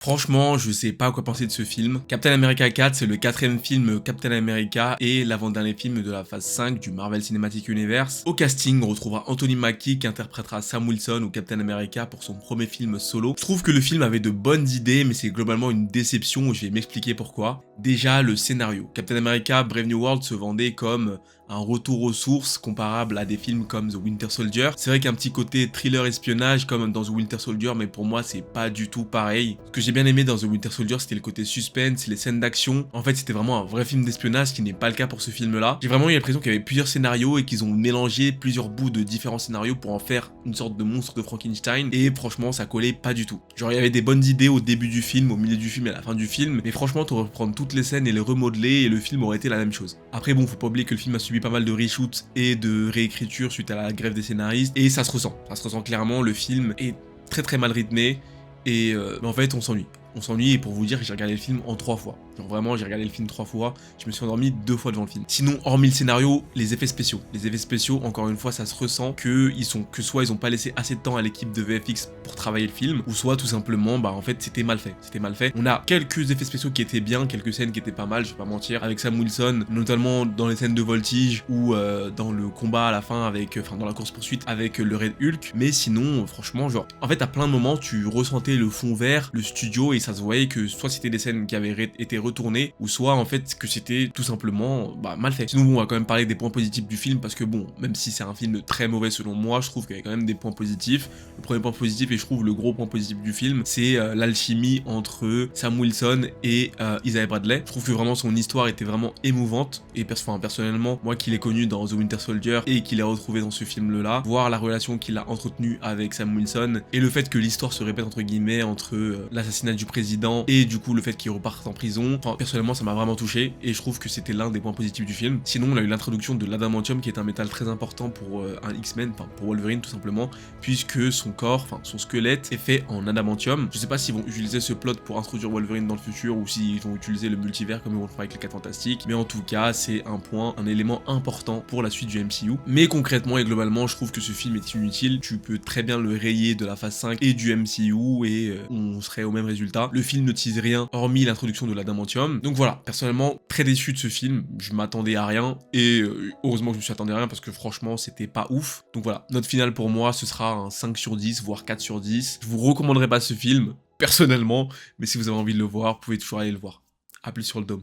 Franchement, je sais pas quoi penser de ce film. Captain America 4, c'est le quatrième film Captain America et l'avant-dernier film de la phase 5 du Marvel Cinematic Universe. Au casting, on retrouvera Anthony Mackie qui interprétera Sam Wilson ou Captain America pour son premier film solo. Je trouve que le film avait de bonnes idées, mais c'est globalement une déception, je vais m'expliquer pourquoi. Déjà, le scénario. Captain America Brave New World se vendait comme un retour aux sources comparable à des films comme The Winter Soldier. C'est vrai qu'un petit côté thriller espionnage comme dans The Winter Soldier, mais pour moi c'est pas du tout pareil. Ce que j'ai bien aimé dans The Winter Soldier, c'était le côté suspense, les scènes d'action. En fait, c'était vraiment un vrai film d'espionnage, ce qui n'est pas le cas pour ce film-là. J'ai vraiment eu l'impression qu'il y avait plusieurs scénarios et qu'ils ont mélangé plusieurs bouts de différents scénarios pour en faire une sorte de monstre de Frankenstein. Et franchement, ça collait pas du tout. Genre, il y avait des bonnes idées au début du film, au milieu du film et à la fin du film, mais franchement, tu reprendre toutes les scènes et les remodeler et le film aurait été la même chose. Après, bon, faut pas oublier que le film a subi pas mal de reshoots et de réécriture suite à la grève des scénaristes, et ça se ressent. Ça se ressent clairement, le film est très mal rythmé, et en fait, on s'ennuie. On s'ennuie, et pour vous dire, j'ai regardé le film en 3 fois. Genre vraiment, j'ai regardé le film 3 fois, je me suis endormi 2 fois devant le film. Sinon, hormis le scénario, les effets spéciaux. Les effets spéciaux, encore une fois, ça se ressent que soit ils ont pas laissé assez de temps à l'équipe de VFX pour travailler le film, ou soit tout simplement, bah en fait, c'était mal fait. C'était mal fait. On a quelques effets spéciaux qui étaient bien, quelques scènes qui étaient pas mal, je vais pas mentir, avec Sam Wilson, notamment dans les scènes de voltige, ou dans le combat à la fin avec, enfin dans la course-poursuite avec le Red Hulk. Mais sinon, franchement, genre, en fait, à plein de moments, tu ressentais le fond vert, le studio, et ça se voyait que soit c'était des scènes qui avaient été retournées, ou soit en fait que c'était tout simplement mal fait. Sinon bon, on va quand même parler des points positifs du film, parce que bon, même si c'est un film très mauvais selon moi, je trouve qu'il y a quand même des points positifs. Le premier point positif, et je trouve le gros point positif du film, c'est l'alchimie entre Sam Wilson et Isaiah Bradley. Je trouve que vraiment son histoire était vraiment émouvante, et personnellement, moi qui l'ai connu dans The Winter Soldier et qui l'ai retrouvé dans ce film-là, voir la relation qu'il a entretenue avec Sam Wilson, et le fait que l'histoire se répète entre guillemets entre l'assassinat du président et du coup le fait qu'il reparte en prison, enfin personnellement ça m'a vraiment touché, et je trouve que c'était l'un des points positifs du film. Sinon, on a eu l'introduction de l'adamantium, qui est un métal très important pour un X-Men, enfin pour Wolverine tout simplement, puisque son corps, enfin son squelette est fait en adamantium. Je sais pas s'ils vont utiliser ce plot pour introduire Wolverine dans le futur, ou s'ils vont utiliser le multivers comme ils vont le faire avec les 4 Fantastiques, mais en tout cas c'est un élément important pour la suite du MCU. Mais concrètement et globalement, je trouve que ce film est inutile. Tu peux très bien le rayer de la phase 5 et du MCU et on serait au même résultat. Le film ne tease rien hormis l'introduction de l'adamantium. Donc voilà, personnellement très déçu de ce film, je m'attendais à rien, et heureusement que je me suis attendu à rien, parce que franchement c'était pas ouf. Donc voilà, note finale pour moi ce sera un 5 sur 10, voire 4 sur 10. Je vous recommanderais pas ce film personnellement, mais si vous avez envie de le voir, vous pouvez toujours aller le voir. A plus sur le dôme.